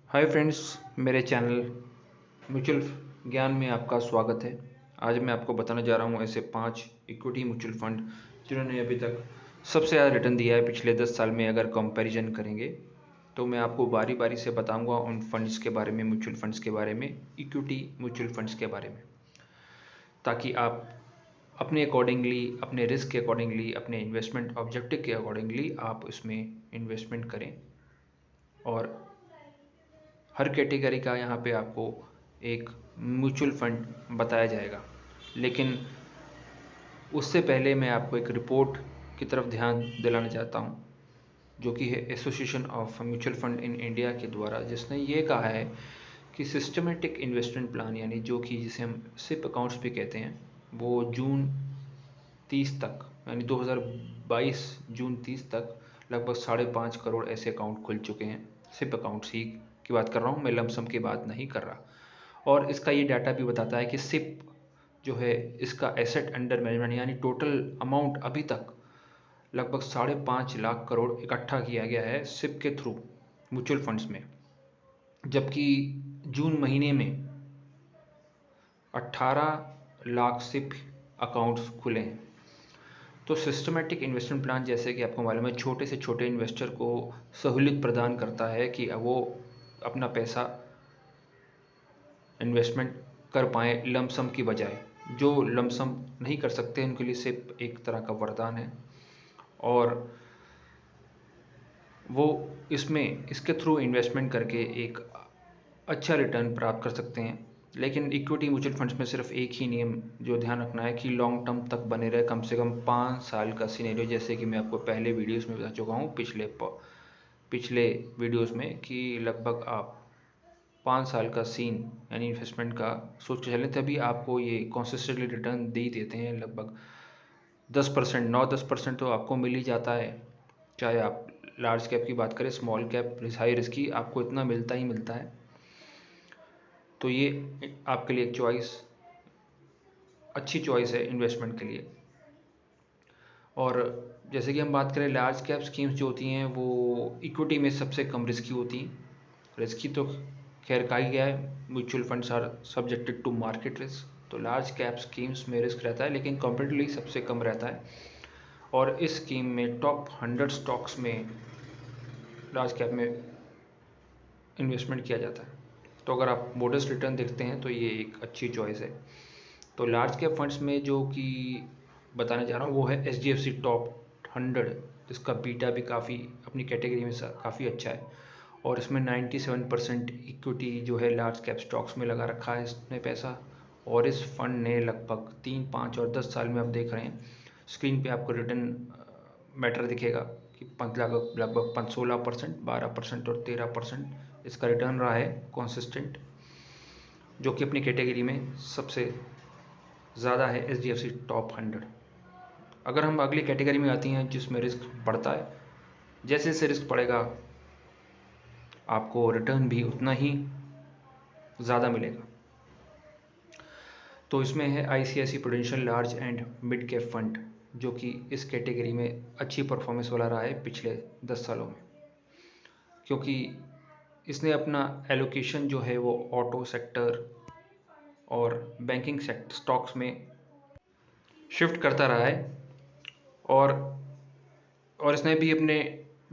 Hi friends, मेरे channel mutual ज्ञान में आपका स्वागत है। आज मैं आपको बताने जा रहा हूँ ऐसे 5 इक्विटी म्यूचुअल फंड जिन्होंने अभी तक सबसे ज़्यादा रिटर्न दिया है पिछले 10 साल में। अगर कंपैरिजन करेंगे तो मैं आपको बारी बारी से बताऊंगा उन फंड्स के बारे में, म्यूचुअल फंड्स के बारे में, इक्विटी म्यूचुअल फंड्स के बारे में, ताकि आप अपने अकॉर्डिंगली, अपने रिस्क के अकॉर्डिंगली, अपने इन्वेस्टमेंट ऑब्जेक्टिव के अकॉर्डिंगली आप इसमें इन्वेस्टमेंट करें। और हर कैटेगरी का यहाँ पे आपको एक म्यूचुअल फंड बताया जाएगा। लेकिन उससे पहले मैं आपको एक रिपोर्ट की तरफ ध्यान दिलाना चाहता हूँ, जो कि है association of mutual fund in India के द्वारा, जिसने ये कहा है कि सिस्टमेटिक इन्वेस्टमेंट प्लान, यानी जो कि जिसे हम सिप अकाउंट्स भी कहते हैं, वो जून 30 तक, यानी 2022 जून 30 तक लगभग 5.5 करोड़ ऐसे अकाउंट खुल चुके हैं। सिप अकाउंट्स ही की बात कर रहा हूँ मैं, लमसम की बात नहीं कर रहा। और इसका ये डाटा भी बताता है कि सिप जो है, इसका एसेट अंडर मैनेजमेंट यानी टोटल अमाउंट अभी तक लगभग 5.5 लाख करोड़ इकट्ठा किया गया है सिप के थ्रू म्यूचुअल फंड्स में। जबकि जून महीने में 18 लाख सिप अकाउंट्स खुले हैं। तो सिस्टमेटिक इन्वेस्टमेंट प्लान, जैसे कि आपको मालूम है, छोटे से छोटे इन्वेस्टर को सहूलियत प्रदान करता है कि वो अपना पैसा इन्वेस्टमेंट कर पाएँ लमसम की बजाय। जो लमसम नहीं कर सकते उनके लिए सिर्फ एक तरह का वरदान है, और वो इसके थ्रू इन्वेस्टमेंट करके एक अच्छा रिटर्न प्राप्त कर सकते हैं। लेकिन इक्विटी म्यूचुअल फंड्स में सिर्फ एक ही नियम जो ध्यान रखना है कि लॉन्ग टर्म तक बने रहे, कम से कम 5 साल का सिनेरियो, जैसे कि मैं आपको पहले वीडियोस में बता चुका हूँ, पिछले वीडियोस में, कि लगभग आप 5 साल का सीन यानी इन्वेस्टमेंट का सोच के चलें, तभी आपको ये कॉन्सिस्टेंटली रिटर्न दे ही देते हैं। लगभग 10%, 9-10% तो आपको मिल ही जाता है। चाहे आप लार्ज कैप की बात करें, स्मॉल कैप, हाई रिस्क की, आपको इतना मिलता ही मिलता है। तो ये आपके लिए एक अच्छी चॉइस है इन्वेस्टमेंट के लिए। और जैसे कि हम बात करें, लार्ज कैप स्कीम्स जो होती हैं वो इक्विटी में सबसे कम रिस्की होती हैं। रिस्की तो खैर कहा ही गया है, mutual funds are subjected to market risk. तो लार्ज कैप स्कीम्स में रिस्क रहता है, लेकिन कंपेरेटिवली सबसे कम रहता है। और इस स्कीम में टॉप 100 स्टॉक्स में लार्ज कैप में इन्वेस्टमेंट किया जाता है। तो अगर आप मोडेस्ट रिटर्न देखते हैं तो ये एक अच्छी चॉइस है। तो लार्ज कैप फंड्स में जो कि बताने जा रहा हूँ वो है HDFC टॉप 100, जिसका बीटा भी काफ़ी अपनी कैटेगरी में काफ़ी अच्छा है। और इसमें 97% इक्विटी जो है लार्ज कैप स्टॉक्स में लगा रखा है इसने पैसा। और इस फंड ने लगभग 3, 5 और 10 साल में आप देख रहे हैं स्क्रीन पे आपको रिटर्न मैटर दिखेगा कि लगभग 16%, 12% और 13% इसका रिटर्न रहा है कॉन्सिस्टेंट, जो कि अपनी कैटेगरी में सबसे ज़्यादा है HDFC टॉप 100। अगर हम अगली कैटेगरी में आती हैं जिसमें रिस्क बढ़ता है, जैसे जैसे रिस्क बढ़ेगा आपको रिटर्न भी उतना ही ज़्यादा मिलेगा। तो इसमें है ICICI prudential large and mid cap fund, जो कि इस कैटेगरी में अच्छी परफॉर्मेंस वाला रहा है पिछले 10 सालों में, क्योंकि इसने अपना एलोकेशन जो है वो ऑटो सेक्टर और बैंकिंग सेक्टर स्टॉक्स में शिफ्ट करता रहा है। और इसने भी अपने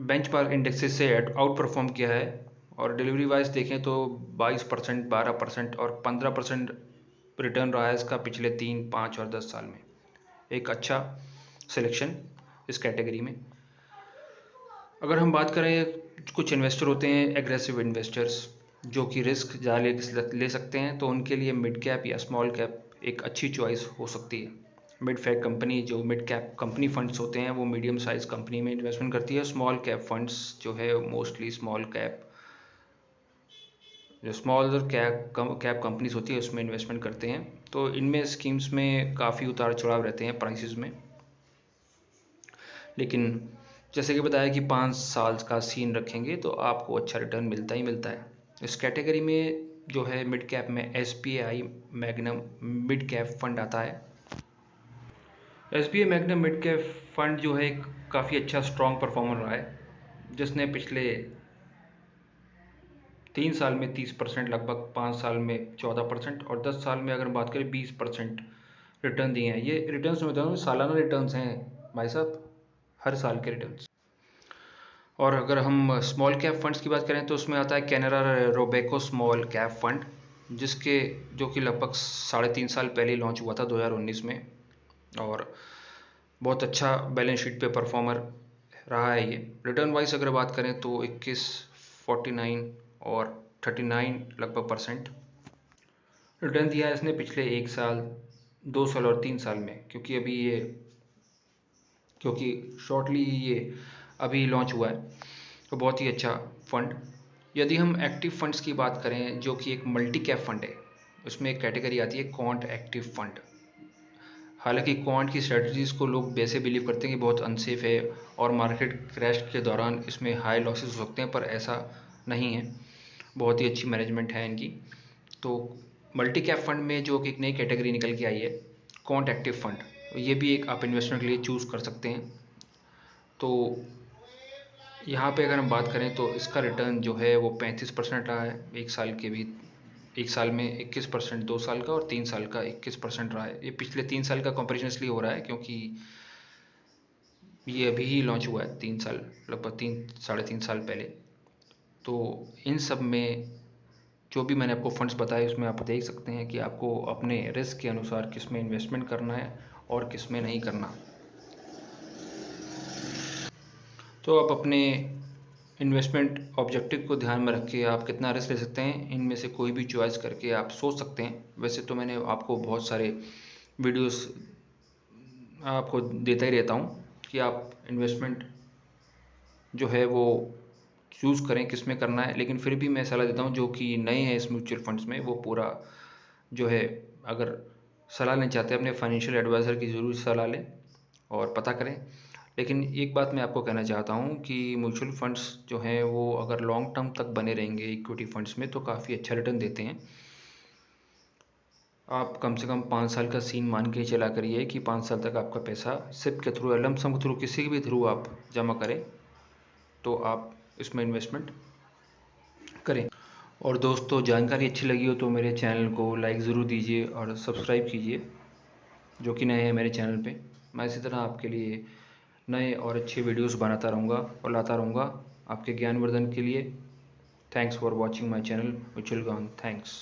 बेंचमार्क इंडेक्सेस से आउट परफॉर्म किया है। और डिलीवरी वाइज देखें तो 22%, 12% और 15% रिटर्न रहा है इसका पिछले 3, 5 और 10 साल में। एक अच्छा सिलेक्शन इस कैटेगरी में। अगर हम बात करें, कुछ इन्वेस्टर होते हैं एग्रेसिव इन्वेस्टर्स, जो कि रिस्क ज़्यादा ले सकते हैं, तो उनके लिए मिड कैप या स्मॉल कैप एक अच्छी चॉइस हो सकती है। मिड फैट कंपनी, जो मिड कैप कंपनी फंड्स होते हैं, वो मीडियम साइज कंपनी में इन्वेस्टमेंट करती है। स्मॉल कैप फंड्स जो है मोस्टली स्मॉल कैप, जो स्मॉल कैप कंपनीज होती है उसमें इन्वेस्टमेंट करते हैं। तो इनमें स्कीम्स में काफ़ी उतार चढ़ाव रहते हैं प्राइसेस में। लेकिन जैसे कि बताया कि 5 साल का सीन रखेंगे तो आपको अच्छा रिटर्न मिलता ही मिलता है। इस कैटेगरी में जो है मिड कैप में SBI magnum mid cap fund आता है। SBI magnum mid cap fund जो है काफ़ी अच्छा स्ट्रॉन्ग परफॉर्मर रहा है, जिसने पिछले 3 साल में 30% लगभग, 5 साल में 14% और 10 साल में अगर बात करें 20% रिटर्न दिए हैं। ये रिटर्न्स में बताऊँ सालाना रिटर्न्स हैं भाई साहब, हर साल के रिटर्न्स। और अगर हम स्मॉल कैप फंड्स की बात करें तो उसमें आता है Canara Robeco small cap fund, जिसके जो कि लगभग 3.5 साल पहले लॉन्च हुआ था 2019 में, और बहुत अच्छा बैलेंस शीट पे परफॉर्मर रहा है ये। रिटर्न वाइज अगर बात करें तो 21, 49 और 39 लगभग परसेंट रिटर्न दिया है इसने पिछले 1 साल, 2 साल और 3 साल में, क्योंकि शॉर्टली ये अभी लॉन्च हुआ है, तो बहुत ही अच्छा फंड। यदि हम एक्टिव फंड्स की बात करें जो कि एक मल्टी कैप फंड है, उसमें एक कैटेगरी आती है क्वांट एक्टिव फंड। हालांकि क्वांट की स्ट्रेटजीज को लोग वैसे बिलीव करते हैं कि बहुत अनसेफ है और मार्केट क्रैश के दौरान इसमें हाई लॉसेस हो सकते हैं, पर ऐसा नहीं है, बहुत ही अच्छी मैनेजमेंट है इनकी। तो मल्टी कैप फंड में जो कि एक नई कैटेगरी निकल के आई है क्वांट एक्टिव फंड, ये भी एक आप इन्वेस्टमेंट के लिए चूज़ कर सकते हैं। तो यहाँ पे अगर हम बात करें तो इसका रिटर्न जो है वो 35% रहा है 1 साल के भी, 1 साल में 21%, 2 साल का और 3 साल का 21% रहा है। ये पिछले 3 साल का कंपेरिजन इसलिए हो रहा है क्योंकि ये अभी ही लॉन्च हुआ है 3 साल, लगभग 3 साढ़े 3 साल पहले। तो इन सब में जो भी मैंने आपको फंड्स बताए उसमें आप देख सकते हैं कि आपको अपने रिस्क के अनुसार किस में इन्वेस्टमेंट करना है और किस में नहीं करना। तो आप अपने इन्वेस्टमेंट ऑब्जेक्टिव को ध्यान में रख के आप कितना रिस्क ले सकते हैं, इनमें से कोई भी चॉइस करके आप सोच सकते हैं। वैसे तो मैंने आपको बहुत सारे वीडियोस आपको देता ही रहता हूँ कि आप इन्वेस्टमेंट जो है वो चूज़ करें किस में करना है, लेकिन फिर भी मैं सलाह देता हूँ जो कि नए हैं इस म्यूचुअल फंड्स में, वो पूरा जो है अगर सलाह लेना चाहते हैं अपने फाइनेंशियल एडवाइज़र की ज़रूर सलाह लें और पता करें। लेकिन एक बात मैं आपको कहना चाहता हूँ कि म्यूचुअल फंड्स जो हैं वो अगर लॉन्ग टर्म तक बने रहेंगे इक्विटी फंड्स में तो काफ़ी अच्छा रिटर्न देते हैं। आप कम से कम 5 साल का सीन मान के चला करिए कि 5 साल तक आपका पैसा सिप के थ्रू या लमसम के थ्रू किसी भी थ्रू आप जमा करें तो आप इसमें इन्वेस्टमेंट करें। और दोस्तों जानकारी अच्छी लगी हो तो मेरे चैनल को लाइक ज़रूर दीजिए और सब्सक्राइब कीजिए जो कि नए हैं मेरे चैनल पे। मैं इसी तरह आपके लिए नए और अच्छे वीडियोस बनाता रहूँगा और लाता रहूँगा आपके ज्ञानवर्धन के लिए। Thanks for watching my channel mutual ज्ञान। थैंक्स।